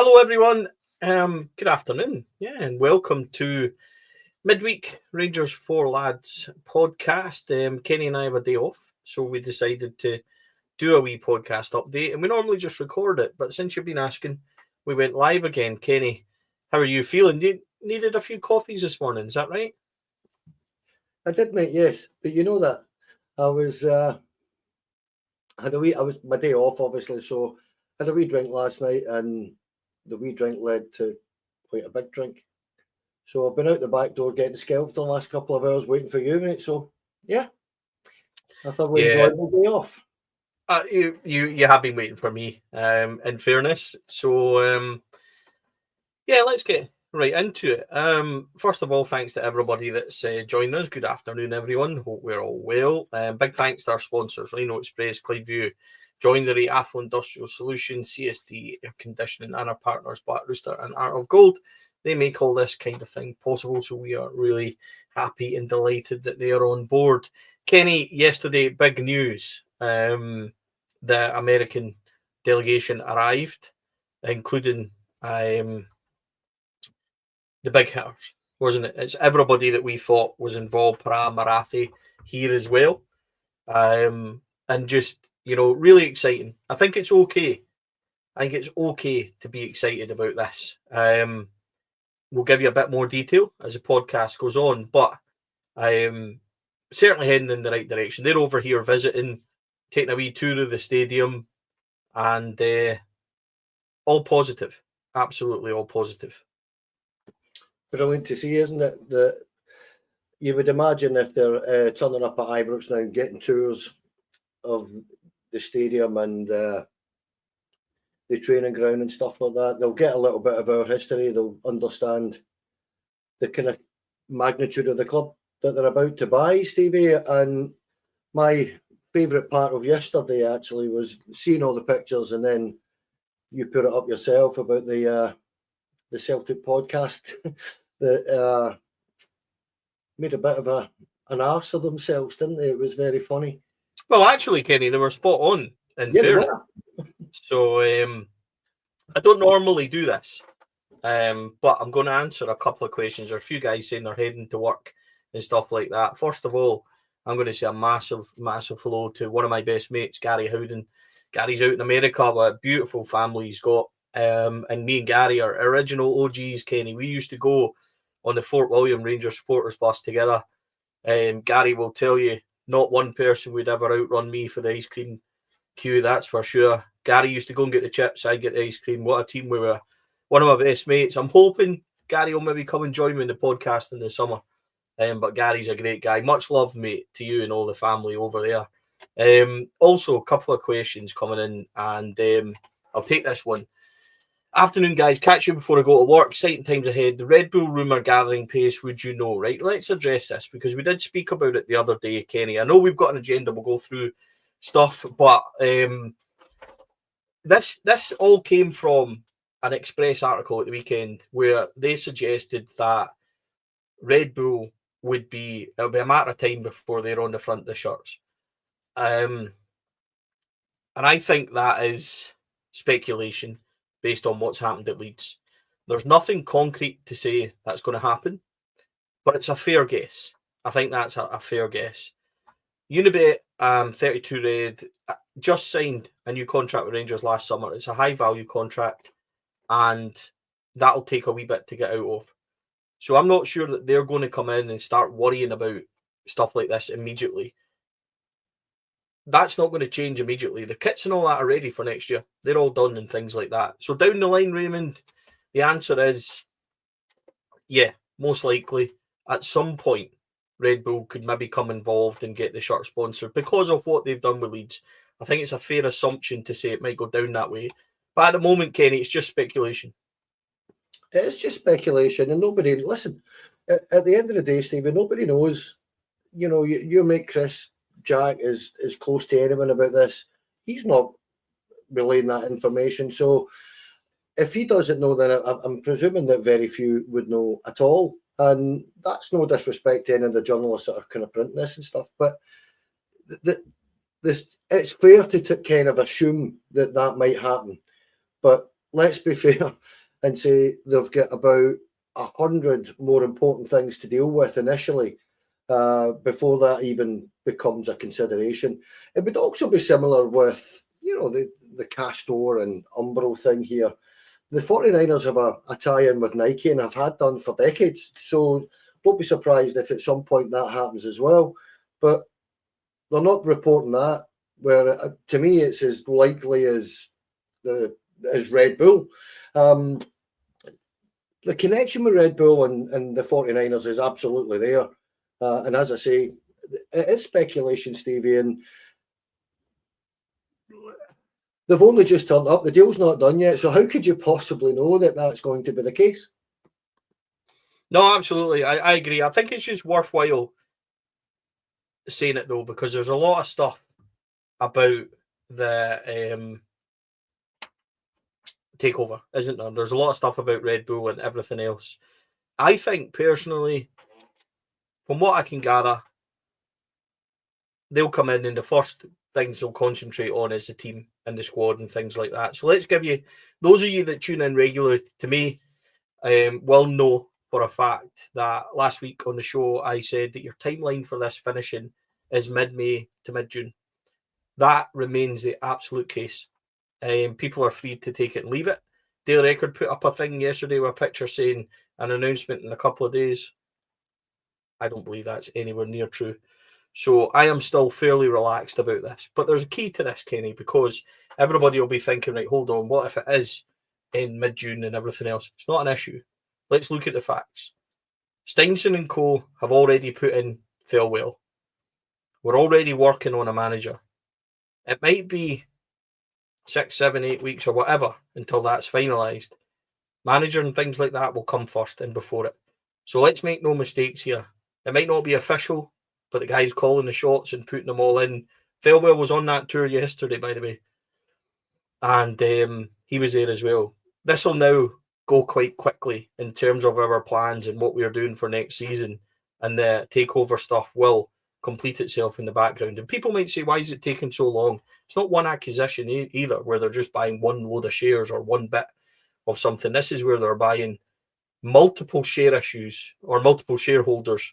Hello, everyone. Good afternoon. Yeah, and welcome to midweek Rangers Four Lads podcast. Kenny and I have a day off, so we decided to do a wee podcast update. And we normally just record it, but since you've been asking, we went live again. Kenny, how are you feeling? You needed a few coffees this morning, is that right? I did, mate. Yes, but you know that I was had a wee. I was my day off, obviously, so I had a wee drink last night, and the wee drink led to quite a big drink. So I've been out the back door getting scalped the last couple of hours waiting for you, mate. So yeah, I thoroughly enjoyed my day off. You have been waiting for me. In fairness, so yeah, let's get right into it. First of all, thanks to everybody that's joined us. Good afternoon, everyone. Hope we're all well. Big thanks to our sponsors, Rhino Express, Clyde Joinery, Athlon Industrial Solutions, CSD Air Conditioning, and our partners, Black Rooster and Art of Gold. They make all this kind of thing possible, so we are really happy and delighted that they are on board. Kenny, yesterday, big news. The American delegation arrived, including the big hitters, wasn't it? It's everybody that we thought was involved, Marathi here as well. And just, really exciting. I think it's okay. I think it's okay to be excited about this. We'll give you a bit more detail as the podcast goes on, but certainly heading in the right direction. They're over here visiting, taking a wee tour of the stadium, and all positive. Absolutely all positive. Brilliant to see, isn't it? That you would imagine if they're turning up at Ibrox now and getting tours of the stadium and the training ground and stuff like that, they'll get a little bit of our history. They'll understand the kind of magnitude of the club that they're about to buy, Stevie. And my favourite part of yesterday actually was seeing all the pictures, and then you put it up yourself about the Celtic podcast that made a bit of an arse of themselves, didn't they? It was very funny. Well, actually, Kenny, they were spot on in fairness. So I don't normally do this, but I'm going to answer a couple of questions. There are a few guys saying they're heading to work and stuff like that. First of all, I'm going to say a massive, massive hello to one of my best mates, Gary Howden. Gary's out in America with a beautiful family he's got. And me and Gary are original OGs, Kenny. We used to go on the Fort William Rangers supporters bus together. Gary will tell you, not one person would ever outrun me for the ice cream queue, that's for sure. Gary used to go and get the chips, I get the ice cream. What a team we were. One of my best mates. I'm hoping Gary will maybe come and join me in the podcast in the summer. But Gary's a great guy. Much love, mate, to you and all the family over there. Also, a couple of questions coming in, and I'll take this one. Afternoon, guys. Catch you before I go to work. Exciting times ahead. The Red Bull rumour gathering pace, would you know, right? Let's address this because we did speak about it the other day, Kenny. I know we've got an agenda. We'll go through stuff, but this all came from an Express article at the weekend where they suggested that Red Bull it'll be a matter of time before they're on the front of the shirts. And I think that is speculation based on what's happened at Leeds. There's nothing concrete to say that's going to happen, but it's a fair guess. I think that's a fair guess. Unibet, 32 Red, just signed a new contract with Rangers last summer. It's a high-value contract, and that'll take a wee bit to get out of. So I'm not sure that they're going to come in and start worrying about stuff like this immediately. That's not going to change immediately. The kits and all that are ready for next year. They're all done and things like that. So down the line, Raymond, the answer is, yeah, most likely at some point, Red Bull could maybe come involved and get the shirt sponsored because of what they've done with Leeds. I think it's a fair assumption to say it might go down that way. But at the moment, Kenny, it's just speculation. It's just speculation, and nobody, listen, at the end of the day, Stephen, nobody knows. Your mate Chris Jack is close to anyone about this. He's not relaying that information. So if he doesn't know, then I'm presuming that very few would know at all. And that's no disrespect to any of the journalists that are kind of printing this and stuff. But it's fair to kind of assume that might happen. But let's be fair and say they've got about 100 more important things to deal with initially before that even becomes a consideration. It would also be similar with, the Castor and Umbro thing here. The 49ers have a tie-in with Nike and have had done for decades. So don't be surprised if at some point that happens as well. But they're not reporting that, where to me it's as likely as Red Bull. The connection with Red Bull and the 49ers is absolutely there. And as I say, it is speculation, Stevie, and they've only just turned up. The deal's not done yet. So how could you possibly know that that's going to be the case? No, absolutely. I agree. I think it's just worthwhile saying it, though, because there's a lot of stuff about the takeover, isn't there? There's a lot of stuff about Red Bull and everything else. I think, personally, from what I can gather, they'll come in and the first things they'll concentrate on is the team and the squad and things like that. So let's give you, those of you that tune in regularly to me will know for a fact that last week on the show I said that your timeline for this finishing is mid-May to mid-June. That remains the absolute case. People are free to take it and leave it. Daily Record put up a thing yesterday with a picture saying an announcement in a couple of days. I don't believe that's anywhere near true. So I am still fairly relaxed about this. But there's a key to this, Kenny, because everybody will be thinking, right, hold on, what if it is in mid-June and everything else? It's not an issue. Let's look at the facts. Steinson and co have already put in Thelwell. We're already working on a manager. It might be 6, 7, 8 weeks or whatever until that's finalised. Manager and things like that will come first and before it. So let's make no mistakes here. It might not be official, but the guy's calling the shots and putting them all in. Thelwell was on that tour yesterday, by the way. And he was there as well. This will now go quite quickly in terms of our plans and what we're doing for next season. And the takeover stuff will complete itself in the background. And people might say, why is it taking so long? It's not one acquisition either, where they're just buying one load of shares or one bit of something. This is where they're buying multiple share issues or multiple shareholders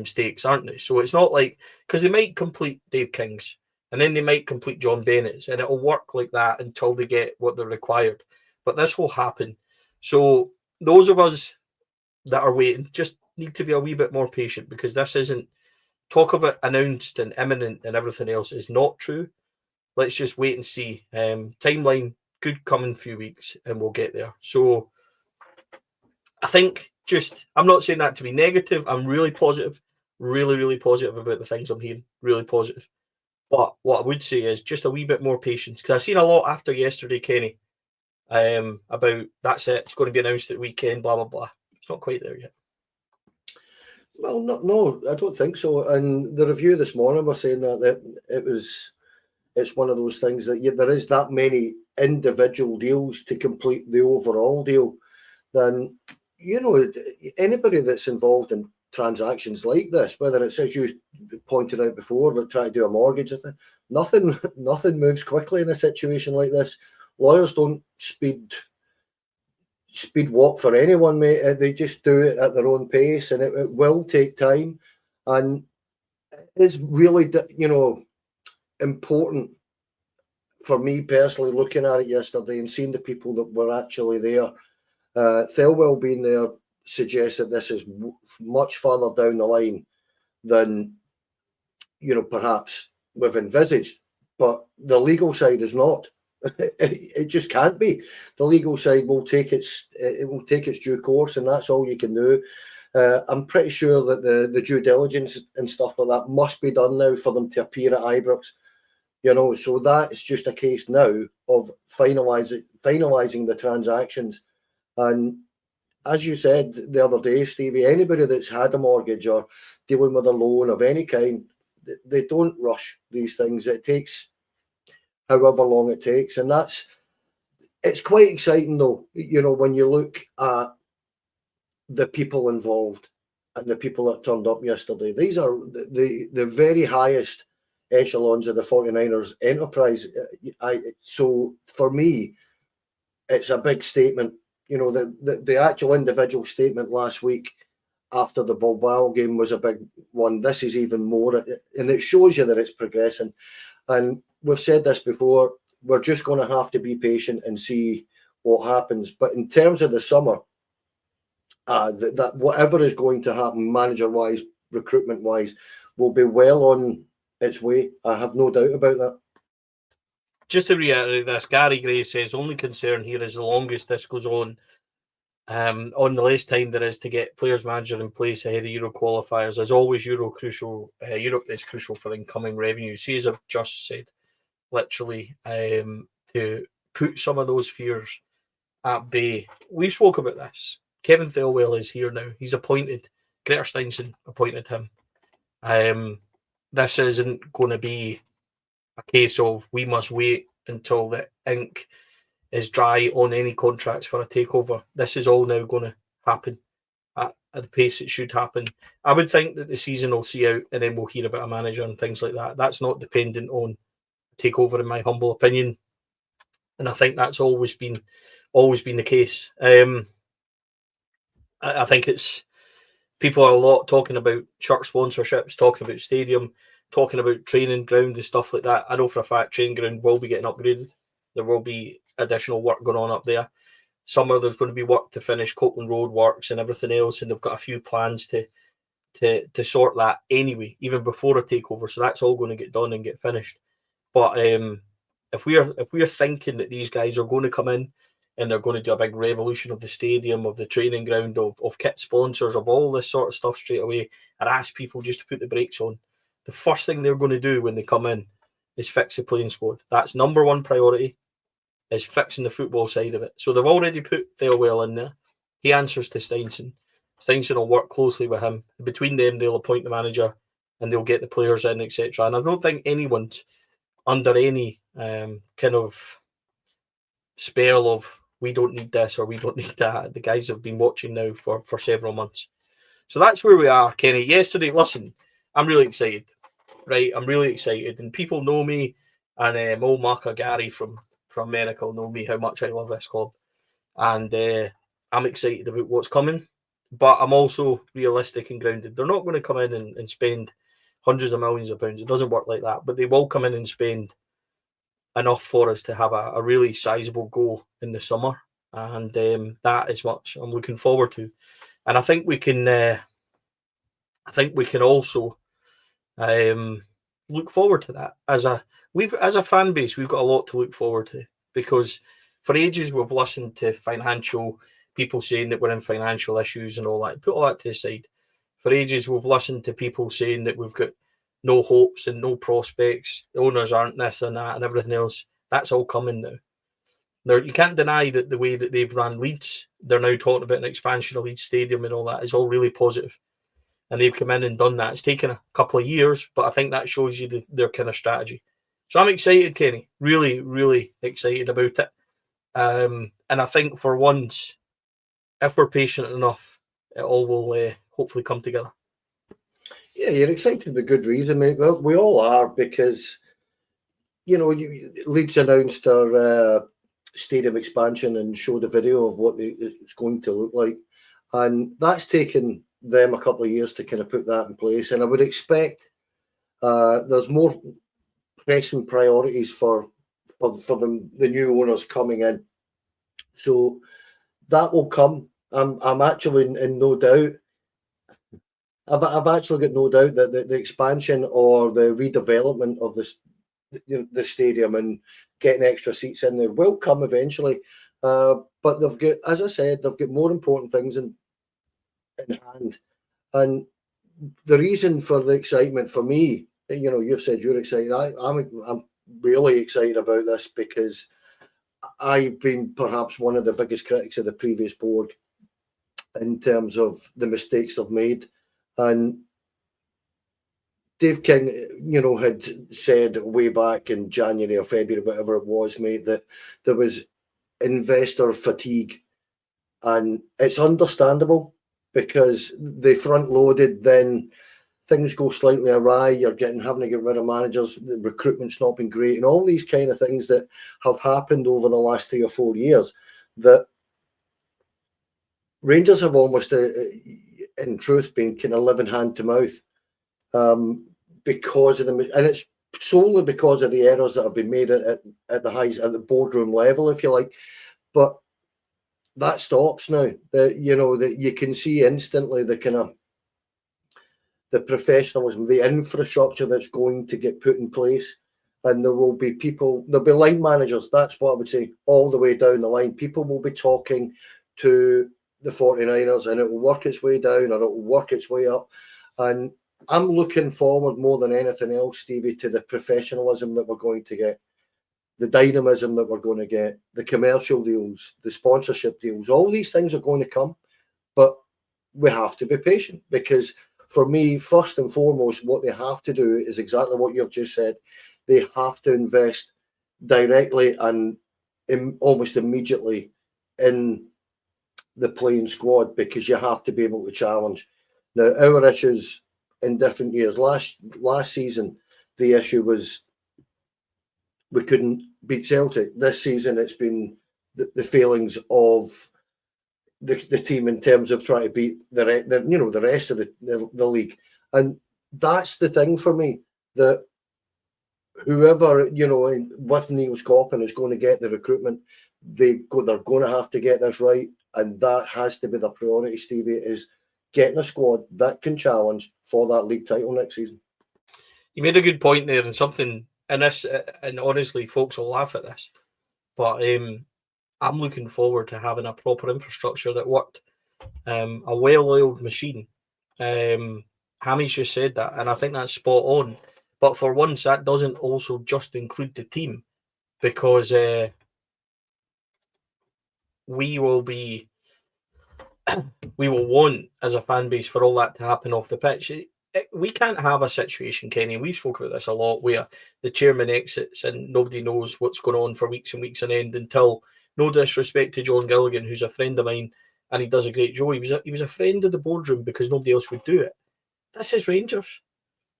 stakes, aren't they? So it's not like, because they might complete Dave King's and then they might complete John Bennett's, and it'll work like that until they get what they're required. But this will happen. So those of us that are waiting just need to be a wee bit more patient, because this isn't talk of it announced and imminent and everything else is not true. Let's just wait and see. Timeline could come in a few weeks and we'll get there. So I think I'm not saying that to be negative. I'm really positive, really, really positive about the things I'm hearing, really positive. But what I would say is just a wee bit more patience, because I've seen a lot after yesterday, Kenny, about that's it, it's going to be announced at the weekend, blah, blah, blah. It's not quite there yet. Well, no, I don't think so. And the review this morning was saying that it's one of those things that there is that many individual deals to complete the overall deal. Then, anybody that's involved in transactions like this, whether it's, as you pointed out before, like try to do a mortgage, nothing moves quickly in a situation like this. Lawyers don't speed walk for anyone, mate. They just do it at their own pace, and it will take time. And it's really, important for me personally, looking at it yesterday and seeing the people that were actually there. Thelwell being there suggests that this is much further down the line than, perhaps we've envisaged. But the legal side is not. It just can't be. The legal side will take its due course, and that's all you can do. I'm pretty sure that the due diligence and stuff like that must be done now for them to appear at Ibrox. So that is just a case now of finalising the transactions. And as you said the other day, Stevie, anybody that's had a mortgage or dealing with a loan of any kind, they don't rush these things. It takes however long it takes, and it's quite exciting though. When you look at the people involved and the people that turned up yesterday, these are the very highest echelons of the 49ers enterprise. So for me, it's a big statement. You know, the actual individual statement last week after the Bilbao game was a big one. This is even more, and it shows you that it's progressing. And we've said this before, we're just going to have to be patient and see what happens. But in terms of the summer, that whatever is going to happen, manager-wise, recruitment-wise, will be well on its way. I have no doubt about that. Just to reiterate this, Gary Gray says only concern here is the longest this goes on the less time there is to get players manager in place ahead of Euro qualifiers. As always, Europe is crucial for incoming revenue. See, as I've just said, literally, to put some of those fears at bay. We've spoke about this. Kevin Thelwell is here now. He's appointed. Greta Steinson appointed him. This isn't going to be a case of we must wait until the ink is dry on any contracts for a takeover. This is all now going to happen at the pace it should happen. I would think that the season will see out and then we'll hear about a manager and things like that. That's not dependent on takeover, in my humble opinion. And I think that's always been the case. I think it's people are a lot talking about church sponsorships, talking about stadium, talking about training ground and stuff like that. I know for a fact training ground will be getting upgraded. There will be additional work going on up there. Summer there's going to be work to finish Copeland Road works and everything else, and they've got a few plans to sort that anyway, even before a takeover. So that's all going to get done and get finished. But if we are thinking that these guys are going to come in and they're going to do a big revolution of the stadium, of the training ground, of kit sponsors, of all this sort of stuff straight away, and ask people just to put the brakes on, the first thing they're going to do when they come in is fix the playing squad. That's number one priority, is fixing the football side of it. So they've already put Thelwell in there. He answers to Steinson. Steinson will work closely with him. Between them, they'll appoint the manager and they'll get the players in, etc. And I don't think anyone's under any kind of spell of we don't need this or we don't need that. The guys have been watching now for several months. So that's where we are, Kenny. Yesterday, listen, I'm really excited, right? I'm really excited. And people know me, and old Mark Gary from America will know me how much I love this club. And I'm excited about what's coming. But I'm also realistic and grounded. They're not going to come in and spend hundreds of millions of pounds. It doesn't work like that. But they will come in and spend enough for us to have a really sizable goal in the summer. And that is what I'm looking forward to. And I think we can also look forward to that. As a fan base, we've got a lot to look forward to, because for ages we've listened to financial people saying that we're in financial issues and all that. Put all that to the side. For ages we've listened to people saying that we've got no hopes and no prospects. The owners aren't this and that and everything else. That's all coming now. You can't deny that the way that they've run Leeds, they're now talking about an expansion of Leeds Stadium and all that, is all really positive. And they've come in and done that. It's taken a couple of years, but I think that shows you their kind of strategy. So I'm excited, Kenny. Really, really excited about it. And I think for once, if we're patient enough, it all will hopefully come together. Yeah, you're excited with good reason, mate. Well, we all are, because, you know, Leeds announced their stadium expansion and showed a video of what it's going to look like. And that's taken them a couple of years to kind of put that in place. And I would expect there's more pressing priorities for the new owners coming in. So that will come. I'm actually in no doubt. I've actually got no doubt that the expansion or the redevelopment of the stadium and getting extra seats in there will come eventually. But they've got, as I said, they've got more important things in hand. And the reason for the excitement for me, you know, you've said you're excited. I'm really excited about this, because I've been perhaps one of the biggest critics of the previous board in terms of the mistakes they've made. And Dave King, you know, had said way back in January or February, whatever it was, mate, that there was investor fatigue. And it's understandable, because they front-loaded, then things go slightly awry. You're having to get rid of managers. The recruitment's not been great, and all these kind of things that have happened over the last 3 or 4 years. That Rangers have almost, in truth, been kind of living hand to mouth because of and it's solely because of the errors that have been made at the boardroom level, if you like. But that stops now. That you can see instantly the kind of the professionalism, the infrastructure that's going to get put in place. And there'll be line managers, that's what I would say, all the way down the line. People will be talking to the 49ers, and it will work its way down or it will work its way up. And I'm looking forward more than anything else, Stevie, to the professionalism that we're going to get, the dynamism that we're going to get, the commercial deals, the sponsorship deals. All these things are going to come, but we have to be patient, because for me, first and foremost, what they have to do is exactly what you've just said. They have to invest directly and almost immediately in the playing squad, because you have to be able to challenge. Now, our issues in different years. Last season, the issue was we couldn't beat Celtic. This season, it's been the failings of the team in terms of trying to beat the rest of the league. And that's the thing for me, that whoever, with Neil Scoppin is going to get the recruitment, they're going to have to get this right. And that has to be the priority, Stevie, is getting a squad that can challenge for that league title next season. You made a good point there, and something in this, and honestly, folks will laugh at this, but I'm looking forward to having a proper infrastructure that worked, a well-oiled machine. Hammy's just said that, and I think that's spot on. But for once, that doesn't also just include the team, because we will want, as a fan base, for all that to happen off the pitch. We can't have a situation, Kenny, we've spoken about this a lot, where the chairman exits and nobody knows what's going on for weeks and weeks on end until, no disrespect to John Gilligan, who's a friend of mine, and he does a great job. He was a friend of the boardroom because nobody else would do it. This is Rangers.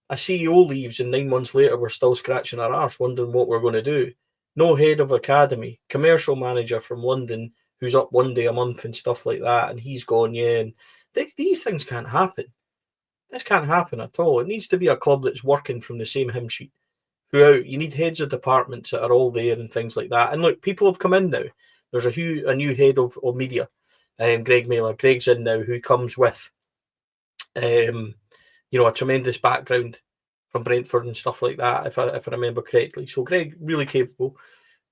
A CEO leaves and 9 months later we're still scratching our arse wondering what we're going to do. No head of academy, commercial manager from London who's up one day a month and stuff like that, and he's gone, and these things can't happen. This can't happen at all. It needs to be a club that's working from the same hymn sheet throughout. You need heads of departments that are all there and things like that. And look, people have come in now. There's a new head of media, Greg Mailer. Greg's in now, who comes with a tremendous background from Brentford and stuff like that, if I remember correctly. So Greg, really capable.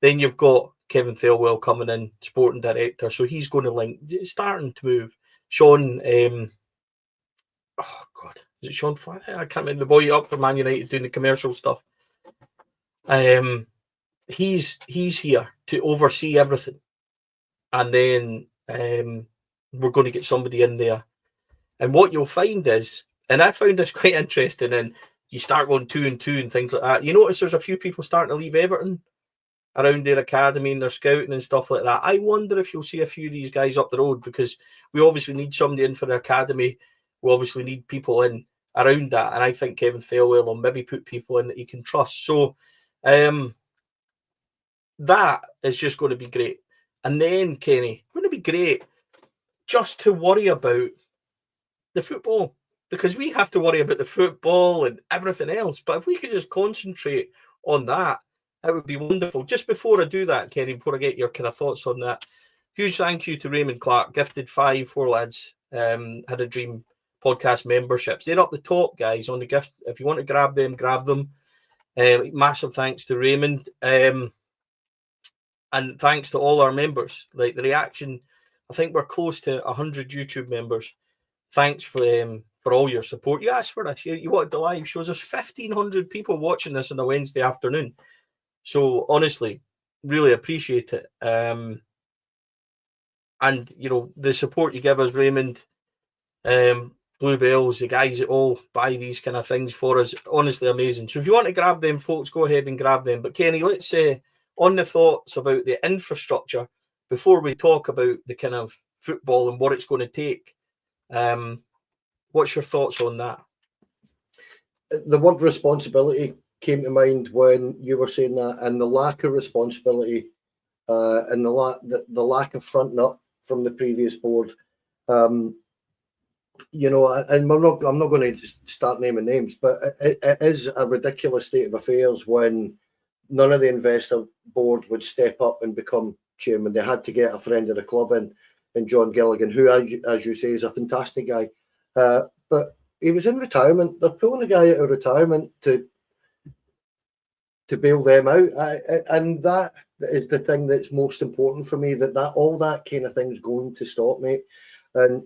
Then you've got Kevin Thelwell coming in, sporting director. So he's going to link, starting to move. Sean, is it Sean Flanagan? I can't remember, the boy up for Man United doing the commercial stuff. He's here to oversee everything. And then we're going to get somebody in there. And what you'll find is, and I found this quite interesting, and you start going 2 and 2 and things like that. You notice there's a few people starting to leave Everton around their academy and their scouting and stuff like that. I wonder if you'll see a few of these guys up the road, because we obviously need somebody in for the academy. We obviously need people in around that. And I think Kevin Thelwell will maybe put people in that he can trust. So that is just going to be great. And then, Kenny, going to be great just to worry about the football, because we have to worry about the football and everything else. But if we could just concentrate on that, that would be wonderful. Just before I do that, Kenny, before I get your kind of thoughts on that, huge thank you to Raymond Clark, gifted 5 lads, had a dream podcast memberships. They're up the top, guys, on the gift. If you want to grab them, grab them. Massive thanks to Raymond. And thanks to all our members. Like the reaction, I think we're close to 100 YouTube members. Thanks for all your support. You asked for this. You wanted the live shows. There's 1,500 people watching this on a Wednesday afternoon. So honestly, really appreciate it. And the support you give us, Raymond, Bluebells, the guys that all buy these kind of things for us, honestly amazing. So if you want to grab them, folks, go ahead and grab them. But Kenny, let's say on the thoughts about the infrastructure before we talk about the kind of football and what it's going to take. What's your thoughts on that? the word responsibility came to mind when you were saying that, and the lack of responsibility and the lack of fronting up from the previous board. You know, and I'm not going to start naming names, but it is a ridiculous state of affairs when none of the investor board would step up and become chairman. They had to get a friend of the club in John Gilligan, who, as you say, is a fantastic guy. But he was in retirement. They're pulling a guy out of retirement to bail them out, and that is the thing that's most important for me. That all that kind of thing's going to stop, mate. And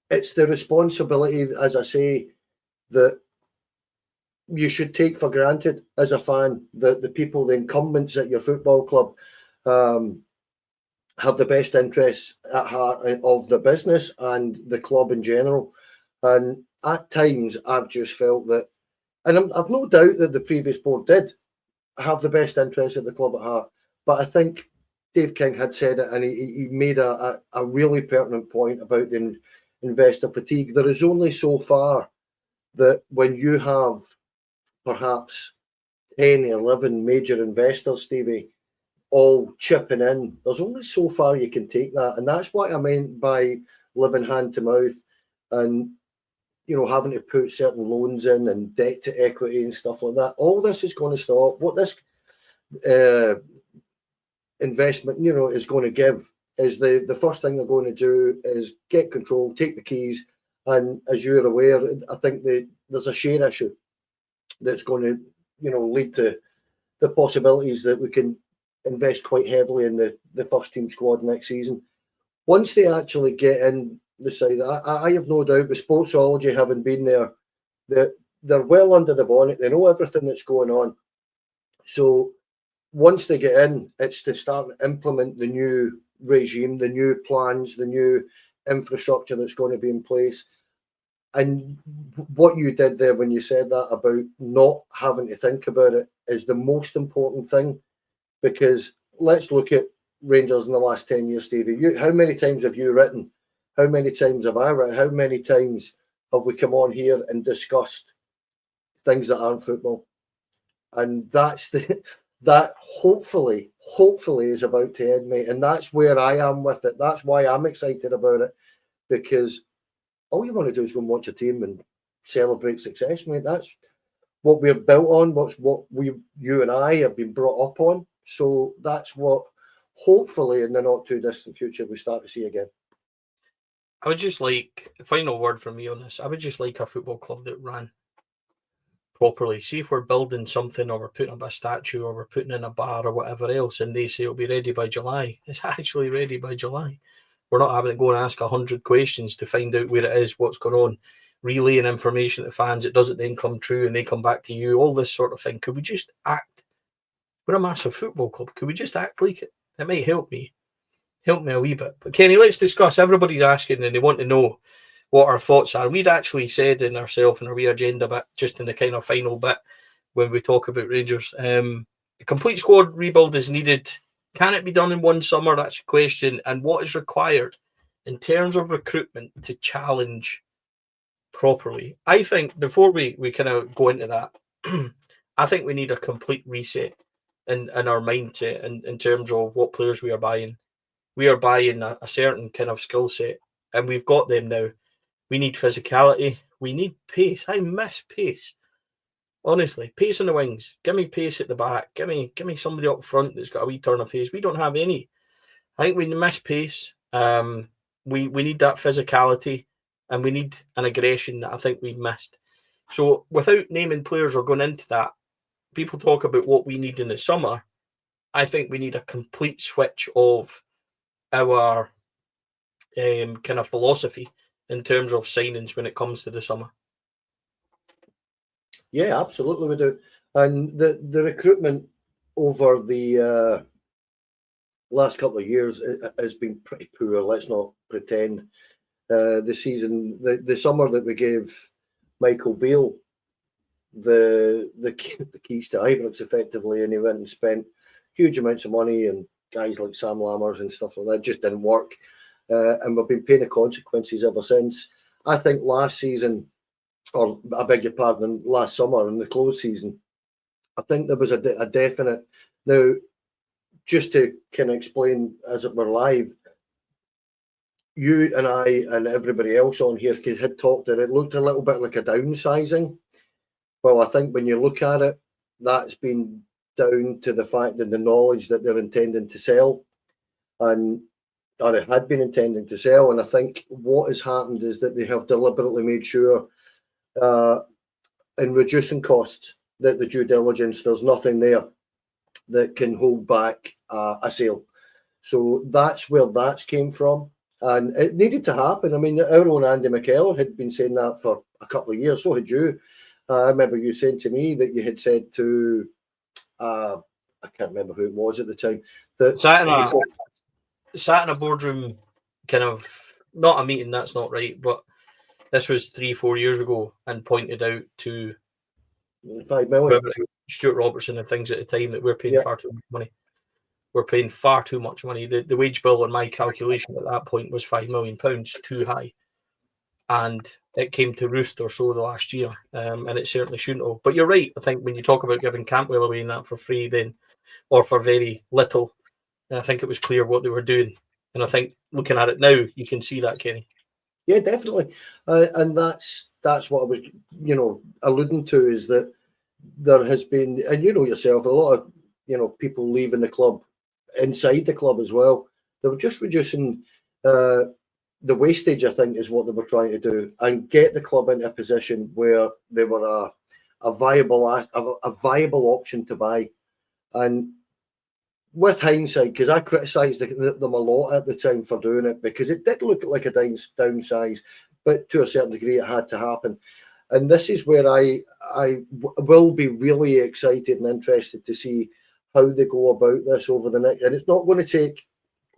it's the responsibility, as I say, that you should take for granted as a fan, that the people, the incumbents at your football club, have the best interests at heart of the business and the club in general. And at times, I've just felt that, and I've no doubt that the previous board did have the best interests at the club at heart, but I think Dave King had said it, and he made a really pertinent point about the investor fatigue. There is only so far that when you have perhaps 10 or 11 major investors, Stevie, all chipping in, there's only so far you can take that. And that's what I meant by living hand to mouth and, you know, having to put certain loans in and debt to equity and stuff like that. All this is going to stop. What this investment, you know, is going to give is the first thing they're going to do is get control, take the keys. And as you're aware, I think there's a share issue that's going to, you know, lead to the possibilities that we can invest quite heavily in the first team squad next season. Once they actually get in the side, I have no doubt with Sportsology having been there, they're well under the bonnet. They know everything that's going on. So once they get in, it's to start to implement the new regime, the new plans, the new infrastructure that's going to be in place. And what you did there when you said that about not having to think about it is the most important thing, because let's look at Rangers in the last 10 years, Stevie. How many times have you written? How many times have I written? How many times have we come on here and discussed things that aren't football? And that's that hopefully is about to end, mate. And that's where I am with it. That's why I'm excited about it, because all you want to do is go and watch a team and celebrate success, mate. That's what we're built on. What you and I have been brought up on. So that's what hopefully in the not too distant future we start to see again. I would just like a final word from me on this. I would just like a football club that ran properly. See if we're building something or we're putting up a statue or we're putting in a bar or whatever else, and they say it'll be ready by July. It's actually ready by July. We're not having to go and ask 100 questions to find out where it is, what's going on, relaying information to fans. It doesn't then come true and they come back to you, all this sort of thing. Could we just act? We're a massive football club. Could we just act like it? It might help me a wee bit. But Kenny, let's discuss. Everybody's asking and they want to know what our thoughts are. And we'd actually said in ourselves in our wee agenda, but just in the kind of final bit when we talk about Rangers, a complete squad rebuild is needed. Can it be done in one summer? That's a question. And what is required in terms of recruitment to challenge properly? I think before we kind of go into that, I think we need a complete reset in our mindset in terms of what players we are buying. We are buying a certain kind of skill set, and we've got them now. We need physicality. We need pace. I miss pace. Honestly, pace on the wings. Give me pace at the back. Give me somebody up front that's got a wee turn of pace. We don't have any. I think we miss pace. We need that physicality, and we need an aggression that I think we missed. So without naming players or going into that, people talk about what we need in the summer. I think we need a complete switch of our kind of philosophy in terms of signings when it comes to the summer. Yeah, absolutely we do. And the recruitment over the last couple of years has been pretty poor. Let's not pretend. The season, the summer that we gave Michael Beale the keys to Ibrox effectively, and he went and spent huge amounts of money, and guys like Sam Lammers and stuff like that just didn't work. And we've been paying the consequences ever since. I think last season or I beg your pardon, last summer in the close season, I think there was a definite. Now, just to kind of explain as it were live, you and I and everybody else on here had talked that it looked a little bit like a downsizing. Well, I think when you look at it, that's been down to the fact that the knowledge that they're intending to sell, or it had been intending to sell. And I think what has happened is that they have deliberately made sure in reducing costs that the due diligence, there's nothing there that can hold back a sale. So that's where that came from. And it needed to happen. I mean, our own Andy McKellar had been saying that for a couple of years. So had you. I remember you saying to me that you had said to, I can't remember who it was at the time, that sat in a boardroom, kind of, not a meeting, that's not right, but this was 3-4 years ago, and pointed out to $5 million. Stuart Robertson and things at the time that we're paying far too much money. We're paying far too much money. The wage bill on my calculation at that point was £5 million, too high. And it came to roost or so the last year, and it certainly shouldn't have. But you're right. I think when you talk about giving Cantwell away in that for free, then, or for very little, I think it was clear what they were doing. And I think looking at it now, you can see that, Kenny. Yeah, definitely. And that's what I was, alluding to, is that there has been, and you know yourself, a lot of, people leaving the club, inside the club as well. They were just reducing the wastage, I think, is what they were trying to do, and get the club into a position where they were a viable option to buy. And with hindsight, because I criticised them a lot at the time for doing it, because it did look like a downsize, but to a certain degree it had to happen. And this is where I will be really excited and interested to see how they go about this over the next, and it's not going to take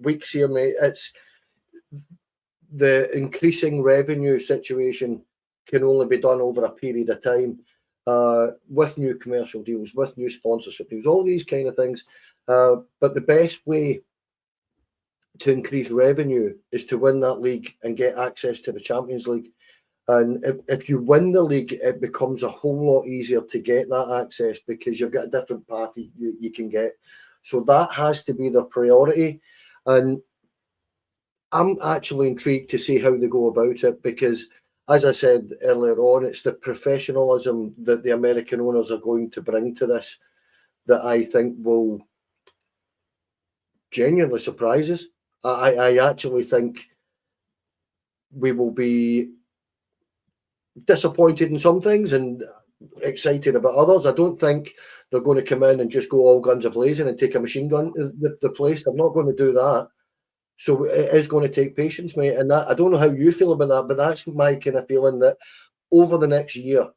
weeks here, mate. It's the increasing revenue situation can only be done over a period of time, with new commercial deals, with new sponsorship deals, all these kind of things. But the best way to increase revenue is to win that league and get access to the Champions League. And if you win the league, it becomes a whole lot easier to get that access, because you've got a different path you can get. So that has to be their priority. And I'm actually intrigued to see how they go about it, because, as I said earlier on, it's the professionalism that the American owners are going to bring to this that I think will genuinely surprise us. I actually think we will be disappointed in some things and excited about others. I don't think they're going to come in and just go all guns a-blazing and take a machine gun to the place. They're not going to do that. So it is going to take patience, mate. And that, I don't know how you feel about that, but that's my kind of feeling, that over the next year,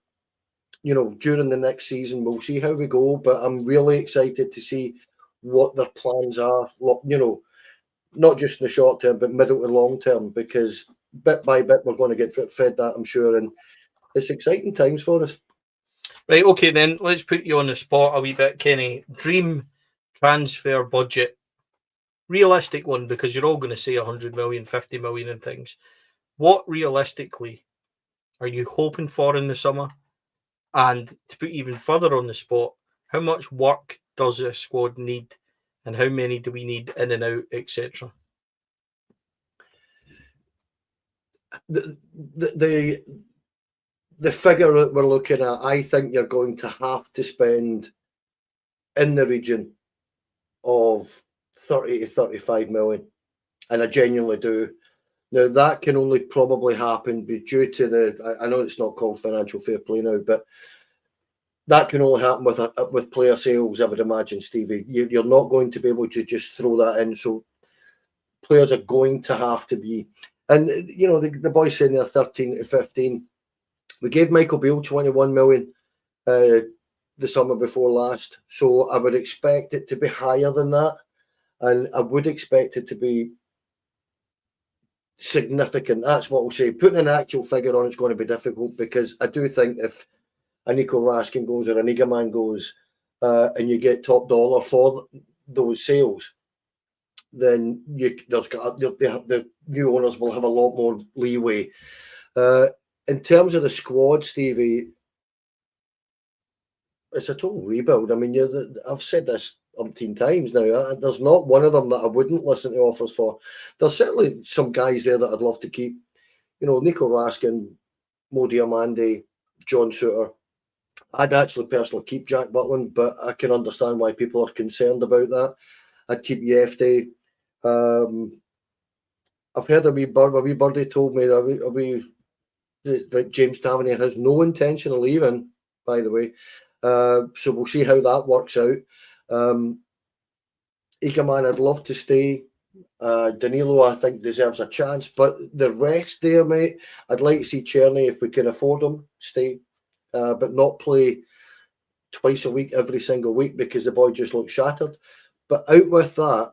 during the next season, we'll see how we go. But I'm really excited to see what their plans are, not just in the short term, but middle to long term, because bit by bit, we're going to get drip fed that, I'm sure. And it's exciting times for us. Right, okay, then let's put you on the spot a wee bit, Kenny. Dream transfer budget. Realistic one, because you're all going to say 100 million, 50 million and things. What realistically are you hoping for in the summer? And to put even further on the spot, how much work does this squad need, and how many do we need in and out, etc.? The figure that we're looking at, I think you're going to have to spend in the region of 30 to 35 million, and I genuinely do. Now, that can only probably happen due to I know it's not called financial fair play now, but that can only happen with player sales, I would imagine, Stevie. You're not going to be able to just throw that in. So players are going to have to be, and the boys saying they're 13 to 15. We gave Michael Beale 21 million the summer before last, so I would expect it to be higher than that, and I would expect it to be significant. That's what we'll say. Putting an actual figure on it's going to be difficult, because I do think if a Nico Raskin goes or a Nigaman goes, and you get top dollar for those sales, then the new owners will have a lot more leeway. in terms of the squad, Stevie, it's a total rebuild. I mean, I've said this umpteen times now. There's not one of them that I wouldn't listen to offers for. There's certainly some guys there that I'd love to keep. You know, Nico Raskin, Mo Diamande, John Souttar. I'd actually personally keep Jack Butland, but I can understand why people are concerned about that. I'd keep Yefte. I've heard a wee birdie told me that James Tavernier has no intention of leaving, by the way. So we'll see how that works out. Eagleman, I'd love to stay. Danilo, I think, deserves a chance. But the rest there, mate, I'd like to see Czerny, if we can afford him, stay. But not play twice a week, every single week, because the boy just looks shattered. But out with that,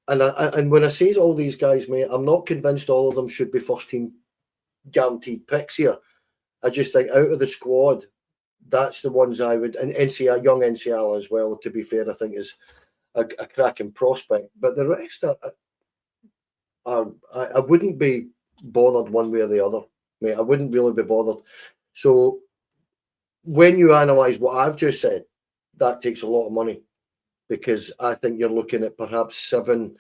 and when I say all these guys, mate, I'm not convinced all of them should be first team guaranteed picks here. I just think out of the squad, that's the ones I would, and NCL, young NCL as well, to be fair, I think is a cracking prospect. But the rest, I wouldn't be bothered one way or the other, mate. I wouldn't really be bothered. So when you analyse what I've just said, that takes a lot of money, because I think you're looking at perhaps 7,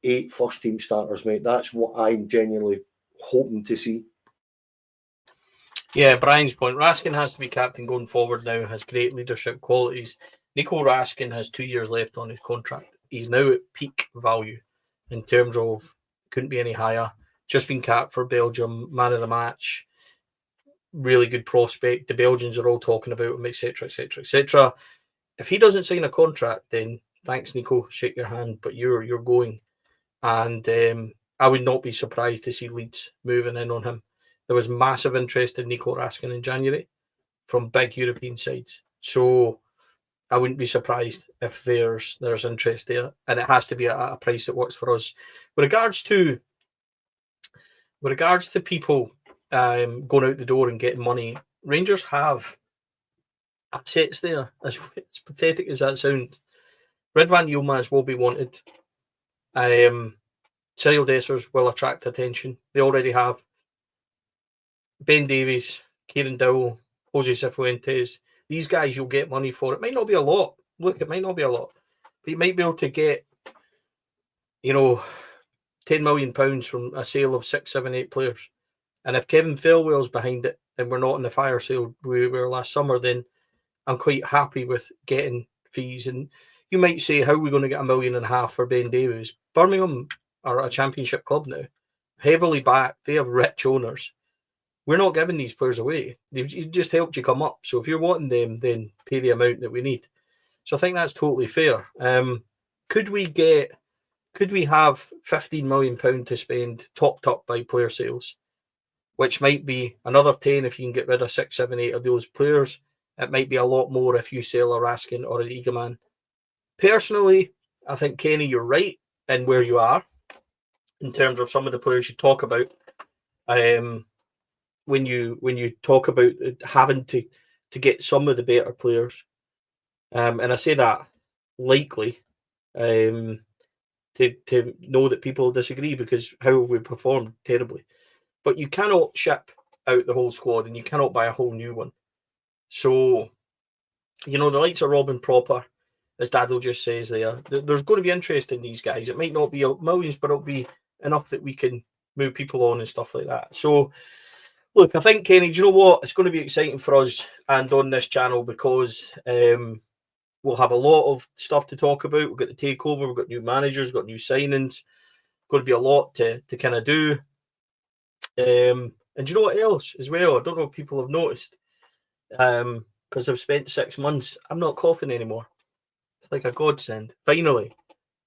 8 first team starters, mate. That's what I'm genuinely hoping to see. Yeah, Brian's point. Raskin has to be captain going forward now, has great leadership qualities. Nico Raskin has 2 years left on his contract. He's now at peak value in terms of, couldn't be any higher. Just been capped for Belgium, man of the match. Really good prospect. The Belgians are all talking about him, etc., etc., etc. If he doesn't sign a contract, then thanks, Nico. Shake your hand, but you're going. And I would not be surprised to see Leeds moving in on him. There was massive interest in Nico Raskin in January from big European sides. So I wouldn't be surprised if there's interest there, and it has to be at a price that works for us. With regards to people going out the door and getting money, Rangers have assets there. As pathetic as that sounds, Ridvan Yilmaz will be wanted. Cyril Dessers will attract attention. They already have. Ben Davies, Kieran Dowell, Jose Cifuentes. These guys you'll get money for. It might not be a lot. Look, it might not be a lot. But you might be able to get, £10 million from a sale of 6, 7, 8 players. And if Kevin Thelwell's behind it and we're not in the fire sale we were last summer, then I'm quite happy with getting fees. And you might say, how are we going to get $1.5 million for Ben Davies? Birmingham are a championship club now, heavily backed. They have rich owners. We're not giving these players away. They've just helped you come up. So if you're wanting them, then pay the amount that we need. So I think that's totally fair. Could we have £15 million to spend topped up by player sales, which might be another 10 if you can get rid of 6, 7, 8 of those players. It might be a lot more if you sell a Raskin or an Eagleman. Personally, I think, Kenny, you're right in where you are in terms of some of the players you talk about. When you talk about having to get some of the better players, and I say that likely to know that people disagree, because how have we performed terribly? But you cannot ship out the whole squad, and you cannot buy a whole new one. So, the likes of Robin Proper, as Dado just says there's going to be interest in these guys. It might not be millions, but it'll be enough that we can move people on and stuff like that. So, look, I think, Kenny, do you know what? It's going to be exciting for us and on this channel, because we'll have a lot of stuff to talk about. We've got the takeover, we've got new managers, we've got new signings. Going to be a lot to kind of do. And do you know what else as well? I don't know if people have noticed, because I've spent 6 months, I'm not coughing anymore. It's like a godsend. Finally,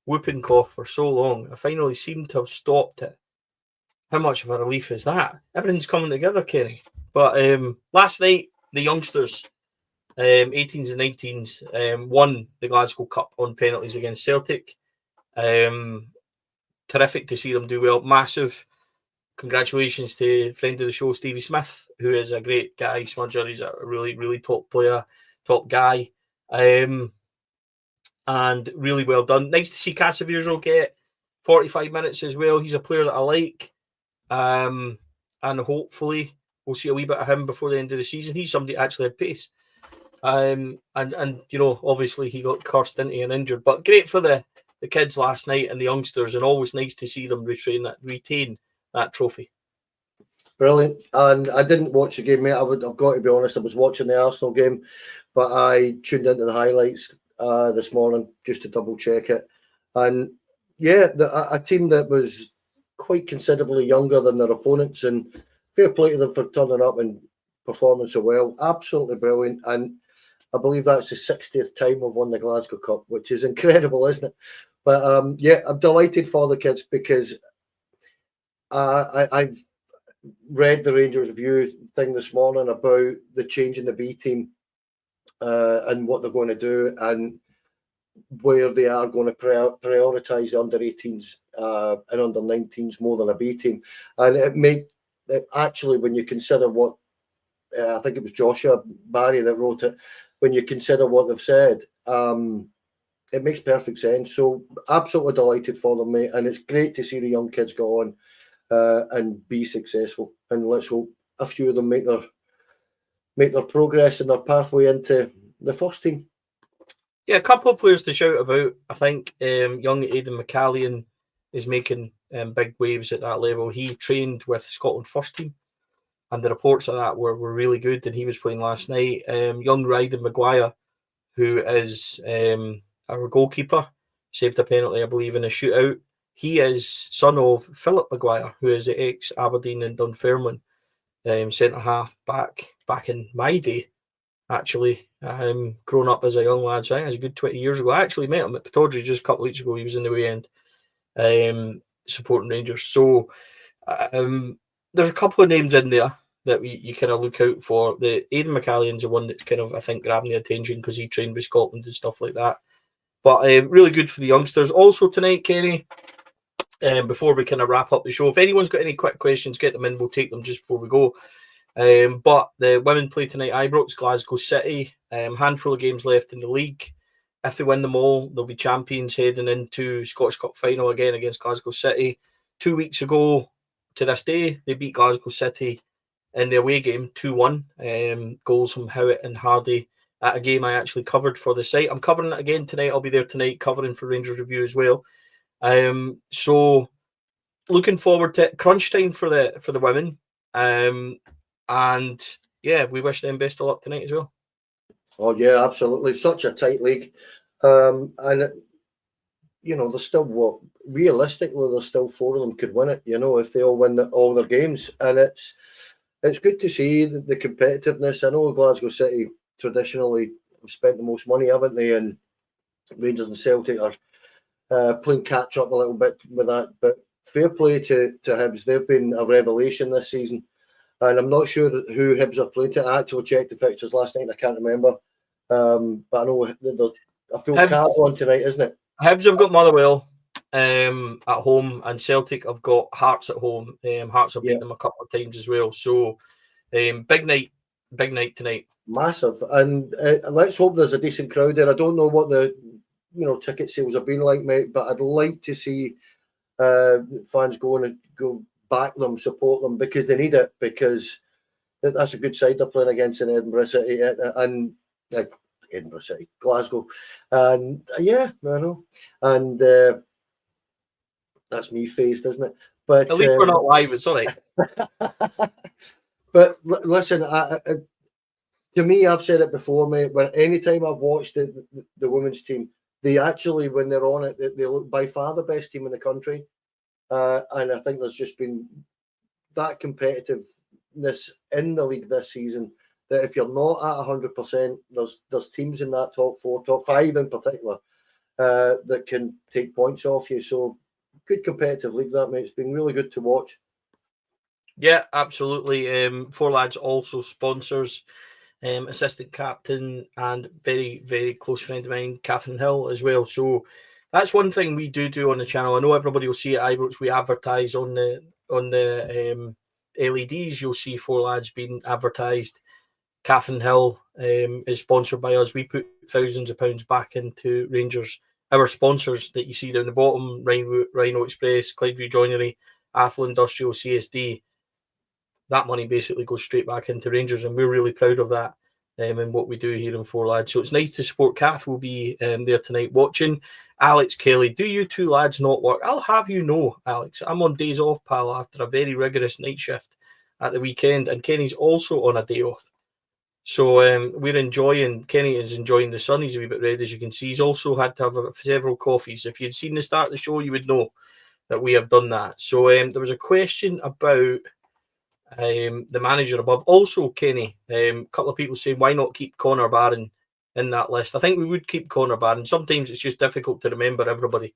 whooping cough for so long, I finally seem to have stopped it. How much of a relief is that? Everything's coming together, Kenny. But last night, the youngsters, 18s and 19s, won the Glasgow Cup on penalties against Celtic. Terrific to see them do well. Massive congratulations to friend of the show, Stevie Smith, who is a great guy. Smudger, he's a really, really top player, top guy. And really well done. Nice to see Casavirzo get 45 minutes as well. He's a player that I like. And hopefully we'll see a wee bit of him before the end of the season. He's somebody that actually had pace. And you know, obviously he got cursed into and injured, but great for the kids last night and the youngsters, and always nice to see them retain that trophy. Brilliant. And I didn't watch the game, mate. I've got to be honest, I was watching the Arsenal game, but I tuned into the highlights this morning just to double check it. And yeah, a team that was quite considerably younger than their opponents, and fair play to them for turning up and performing so well. Absolutely brilliant. And I believe that's the 60th time we've won the Glasgow Cup, which is incredible, isn't it? But yeah, I'm delighted for the kids because I've read the Rangers Review thing this morning about the change in the B team and what they're going to do and where they are going to prioritise the under 18s and under 19s more than a B team. And it actually, when you consider what I think it was Joshua Barry that wrote it, when you consider what they've said, it makes perfect sense. So absolutely delighted for them, mate. And it's great to see the young kids go on and be successful. And let's hope a few of them make their progress and their pathway into the first team. Yeah, a couple of players to shout about. I think young Aidan McCallion is making big waves at that level. He trained with Scotland first team, and the reports of that were really good, and he was playing last night. Young Ryden Maguire, who is our goalkeeper, saved a penalty, I believe, in a shootout. He is son of Philip Maguire, who is the ex-Aberdeen and Dunfermline centre-half back in my day, actually. Grown up as a young lad, so I think it was a good 20 years ago. I actually met him at Pittodrie just a couple of weeks ago. He was in the way end supporting Rangers. So there's a couple of names in there that you kind of look out for. The Aidan McCallion's the one that's kind of, I think, grabbing the attention because he trained with Scotland and stuff like that. But really good for the youngsters. Also tonight, Kenny, before we kind of wrap up the show, if anyone's got any quick questions, get them in. We'll take them just before we go. But the women play tonight, Ibrox, Glasgow City. Handful of games left in the league. If they win them all, they'll be champions heading into Scottish Cup final again against Glasgow City. 2 weeks ago to this day, they beat Glasgow City in the away game 2-1. Goals from Howitt and Hardy at a game I actually covered for the site. I'm covering it again tonight. I'll be there tonight covering for Rangers Review as well. So looking forward to crunch time for the women. And yeah, we wish them best of luck tonight as well. Oh yeah, absolutely. Such a tight league. And you know, there's still realistically there's still 4 of them could win it, you know, if they all win all their games. And it's good to see the competitiveness. I know Glasgow City traditionally have spent the most money, haven't they? And Rangers and Celtic are playing catch up a little bit with that. But fair play to Hibs. They've been a revelation this season. And I'm not sure who Hibs are playing to. I actually checked the fixtures last night and I can't remember. But I know there's a full card on tonight, isn't it? Hibs have got Motherwell at home, and Celtic have got Hearts at home. Hearts have beaten them a couple of times as well. So big night tonight. Massive. And let's hope there's a decent crowd there. I don't know what the ticket sales have been like, mate, but I'd like to see fans go back them, support them, because they need it, because that's a good side they're playing against in Edinburgh City and Edinburgh City, Glasgow, and yeah, I know, and that's me phased, isn't it? But at least we're not live. It's all right. But listen, to me, I've said it before, mate. When anytime I've watched the women's team, they actually, when they're on it, they look by far the best team in the country. And I think there's just been that competitiveness in the league this season that if you're not at 100%, there's teams in that top 4, top 5 in particular, that can take points off you. So good competitive league, that, mate. It's been really good to watch. Yeah, absolutely. 4 Lads also sponsors, assistant captain and very, very close friend of mine, Catherine Hill, as well. So that's one thing we do on the channel. I know everybody will see at Ibrox, we advertise on the LEDs. You'll see 4 Lads being advertised. Catherine Hill is sponsored by us. We put thousands of pounds back into Rangers. Our sponsors that you see down the bottom, Rhino Express, Clydeview Joinery, Athol Industrial, CSD, that money basically goes straight back into Rangers, and we're really proud of that and what we do here in Four Lads. So it's nice to support. Kath will be there tonight watching. Alex Kelly, do you two lads not work? I'll have you know, Alex, I'm on days off, pal, after a very rigorous night shift at the weekend, and Kenny's also on a day off. So we're enjoying, Kenny is enjoying the sun. He's a wee bit red, as you can see. He's also had to have several coffees. If you'd seen the start of the show, you would know that we have done that. So there was a question about the manager above. Also, Kenny, a couple of people saying, why not keep Connor Barron in that list? I think we would keep Connor Barron. Sometimes it's just difficult to remember everybody.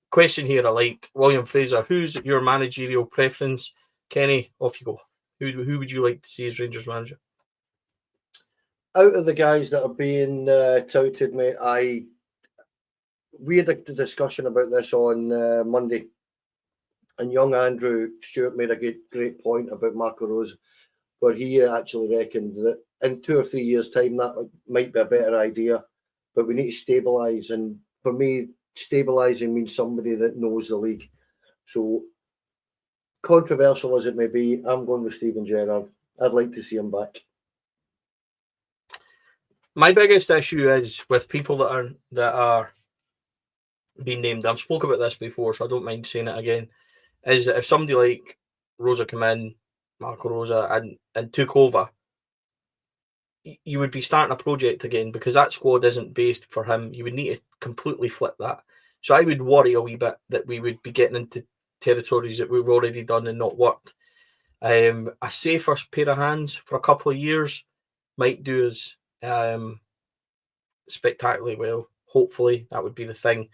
Question here I liked. William Fraser, who's your managerial preference? Kenny, off you go. Who would you like to see as Rangers manager? Out of the guys that are being touted, mate, we had a discussion about this on Monday, and young Andrew Stewart made a great point about Marco Rose, where he actually reckoned that in 2 or 3 years' time that might be a better idea, but we need to stabilise. And for me, stabilising means somebody that knows the league. So, controversial as it may be, I'm going with Steven Gerrard. I'd like to see him back. My biggest issue is with people that are being named. I've spoken about this before, so I don't mind saying it again. Is that if somebody like Rosa came in, Marco Rosa, and took over, you would be starting a project again, because that squad isn't based for him. You would need to completely flip that. So I would worry a wee bit that we would be getting into territories that we've already done and not worked. A safer pair of hands for a couple of years might do us spectacularly well. Hopefully, that would be the thing.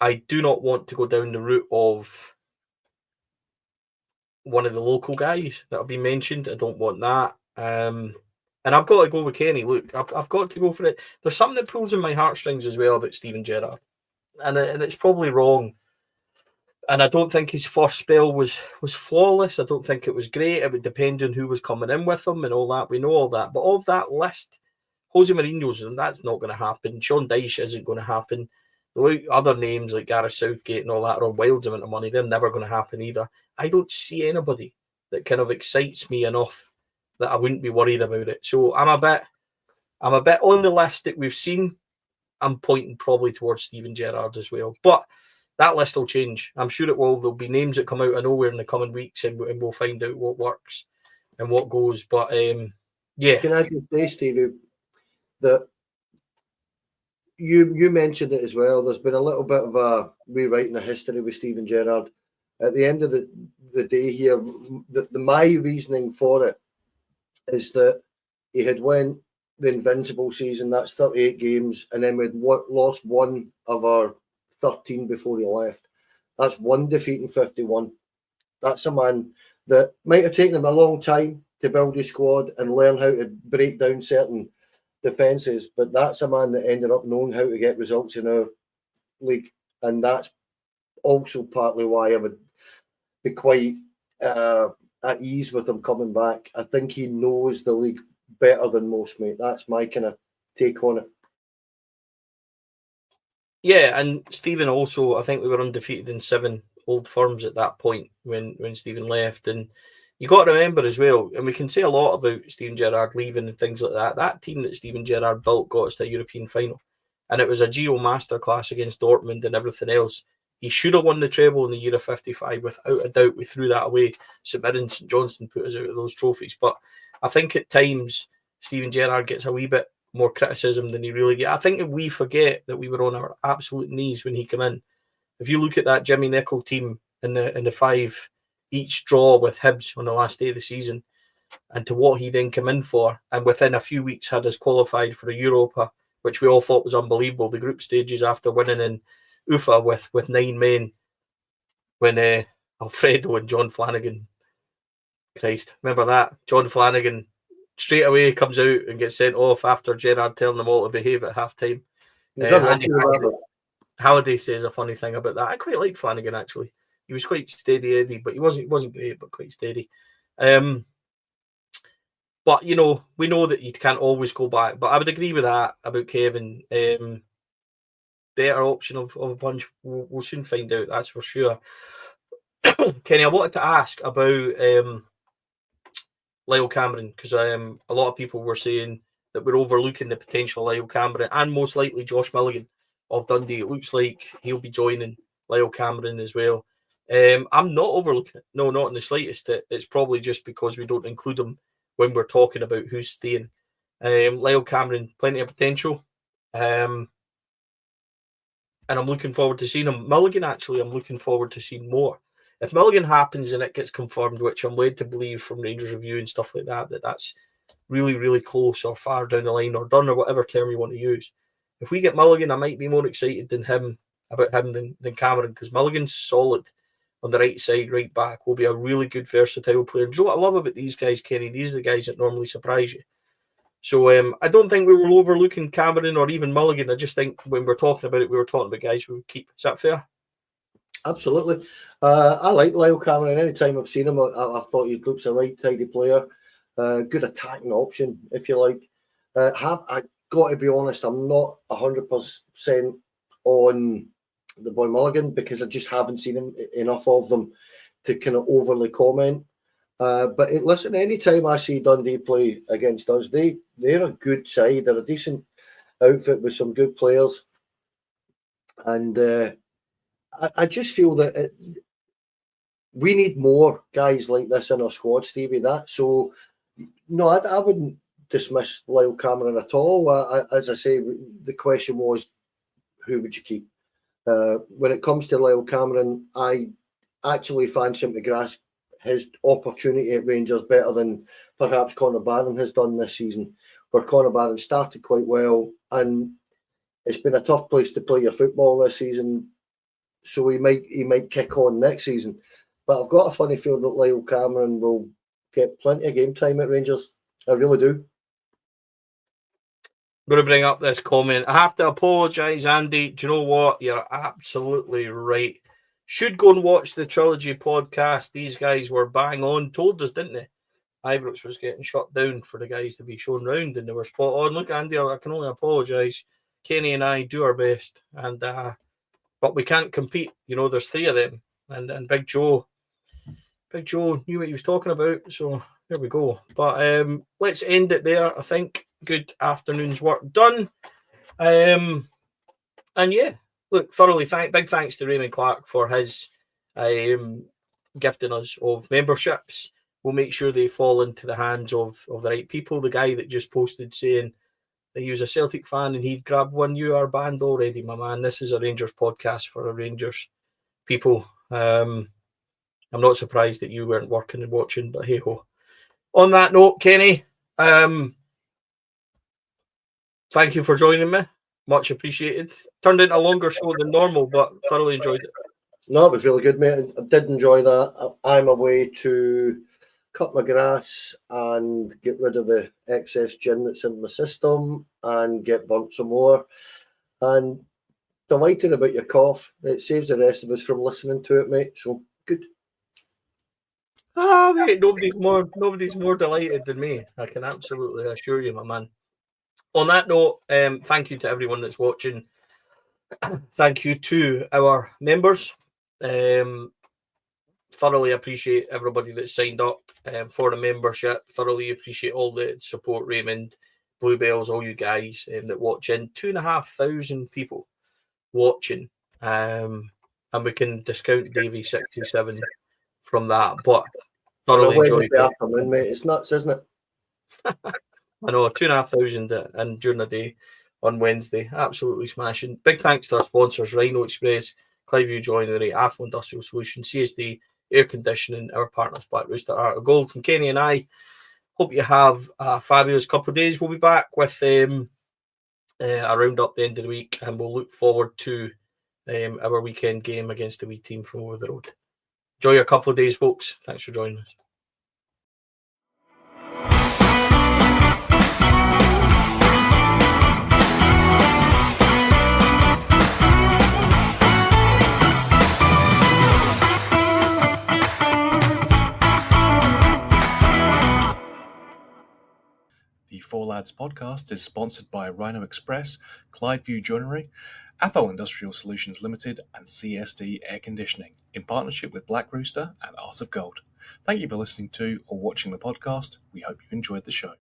I do not want to go down the route of one of the local guys that have been mentioned. I don't want that. And I've got to go with Kenny. Look, I've got to go for it. There's something that pulls in my heartstrings as well about Steven Gerrard. And it's probably wrong. And I don't think his first spell was flawless. I don't think it was great. It would depend on who was coming in with him and all that. We know all that. But of that list, Jose Mourinho's, and that's not going to happen. Sean Dyche isn't going to happen. Other names like Gareth Southgate and all that are on wild amount of money. They're never going to happen either. I don't see anybody that kind of excites me enough that I wouldn't be worried about it. So I'm a bit on the list that we've seen. I'm pointing probably towards Steven Gerrard as well. But that list will change. I'm sure it will. There'll be names that come out of nowhere in the coming weeks, and we'll find out what works and what goes. But yeah. Can I just say, Stevie, that you mentioned it as well. There's been a little bit of a rewriting of history with Steven Gerrard. At the end of the day here, my reasoning for it is that he had won the invincible season. That's 38 games, and then we'd lost one of our 13 before he left. That's one defeat in 51. That's a man that might have taken him a long time to build his squad and learn how to break down certain defences, but that's a man that ended up knowing how to get results in our league, and that's also partly why I would be quite at ease with him coming back. I think he knows the league better than most, mate. That's my kind of take on it. Yeah, and Stephen also, I think we were undefeated in 7 Old Firms at that point when Stephen left. And you got to remember as well, and we can say a lot about Steven Gerrard leaving and things like that. That team that Steven Gerrard built got us to a European final. And it was a Geo masterclass against Dortmund and everything else. He should have won the treble in the year of 55, without a doubt. We threw that away. St Mirren, St Johnstone put us out of those trophies. But I think at times Steven Gerrard gets a wee bit more criticism than he really gets. I think we forget that we were on our absolute knees when he came in. If you look at that Jimmy Nicholl team in the 5 each draw with Hibs on the last day of the season, and to what he then came in for, and within a few weeks had us qualified for a Europa, which we all thought was unbelievable. The group stages after winning in Ufa with 9 men, when Alfredo and John Flanagan, Christ, remember that? John Flanagan straight away comes out and gets sent off after Gerrard telling them all to behave at half-time. Halliday says a funny thing about that. I quite like Flanagan, actually. He was quite steady Eddie, but he wasn't great, but quite steady. But, you know, we know that you can't always go back. But I would agree with that about Kevin. Better option of a bunch. We'll soon find out, that's for sure. Kenny, I wanted to ask about Lyall Cameron, because a lot of people were saying that we're overlooking the potential Lyall Cameron and most likely Josh Milligan of Dundee. It looks like he'll be joining Lyall Cameron as well. I'm not overlooking it. No, not in the slightest. It's probably just because we don't include him when we're talking about who's staying. Lyall Cameron, plenty of potential. And I'm looking forward to seeing him. Milligan, actually, I'm looking forward to seeing more. If Milligan happens and it gets confirmed, which I'm led to believe from Rangers Review and stuff like that, that's really, really close or far down the line or done or whatever term you want to use. If we get Milligan, I might be more excited about him than Cameron, because Milligan's solid on the right side, right back, will be a really good versatile player. And you know what I love about these guys, Kenny? These are the guys that normally surprise you. So I don't think we were overlooking Cameron or even Milligan. I just think when we're talking about it, we were talking about guys we would keep. Is that fair? Absolutely. I like Lyall Cameron. Any time I've seen him, I thought he looks a right tidy player. Good attacking option, if you like. I got to be honest, I'm not 100% on the boy Milligan, because I just haven't seen enough of them to kind of overly comment. But listen, anytime I see Dundee play against us, they're a good side. They're a decent outfit with some good players. And I just feel that we need more guys like this in our squad, Stevie. So, no, I wouldn't dismiss Lyall Cameron at all. As I say, the question was, who would you keep? When it comes to Lyall Cameron, I actually fancy him to grasp his opportunity at Rangers better than perhaps Connor Barron has done this season, where Connor Barron started quite well, and it's been a tough place to play your football this season. So he might kick on next season. But I've got a funny feeling that Lyall Cameron will get plenty of game time at Rangers. I really do. I'm going to bring up this comment. I have to apologise, Andy. Do you know what? You're absolutely right. Should go and watch the Trilogy podcast. These guys were bang on. Told us, didn't they? Ibrox was getting shut down for the guys to be shown round, and they were spot on. Look, Andy, I can only apologise. Kenny and I do our best, and but we can't compete. You know, there's three of them, and Big Joe knew what he was talking about. So there we go. But let's end it there. I think good afternoon's work done. And yeah, look, thoroughly big thanks to Raymond Clark for his gifting us of memberships. We'll make sure they fall into the hands of the right people. The guy that just posted saying that he was a Celtic fan and he'd grabbed one, you are banned already, my man. This is a Rangers podcast for a Rangers people. I'm not surprised that you weren't working and watching, but hey ho. On that note, Kenny, thank you for joining me. Much appreciated. Turned into a longer show than normal, but thoroughly enjoyed it. No, it was really good, mate. I did enjoy that. I'm away to cut my grass and get rid of the excess gin that's in my system and get burnt some more. And delighted about your cough. It saves the rest of us from listening to it, mate. So good. Mate, nobody's more delighted than me. I can absolutely assure you, my man. On that note, thank you to everyone that's watching. Thank you to our members. Thoroughly appreciate everybody that's signed up for the membership. Thoroughly appreciate all the support, Raymond, Bluebells, all you guys that watch in. 2,500 people watching. And we can discount Davey 67 from that. But thoroughly enjoyed it. Afternoon, mate. It's nuts, isn't it? I know, 2,500 and during the day on Wednesday. Absolutely smashing. Big thanks to our sponsors, Rhino Express, Cliveview Joinery, Affle Industrial Solutions, CSD, Air Conditioning, our partners, Black Rooster, Art of Gold. From Kenny and I, hope you have a fabulous couple of days. We'll be back with a round-up the end of the week, and we'll look forward to our weekend game against the wee team from over the road. Enjoy your couple of days, folks. Thanks for joining us. The Full Lads podcast is sponsored by Rhino Express, Clydeview Joinery, Athol Industrial Solutions Limited, and CSD Air Conditioning, in partnership with Black Rooster and Art of Gold. Thank you for listening to or watching the podcast. We hope you enjoyed the show.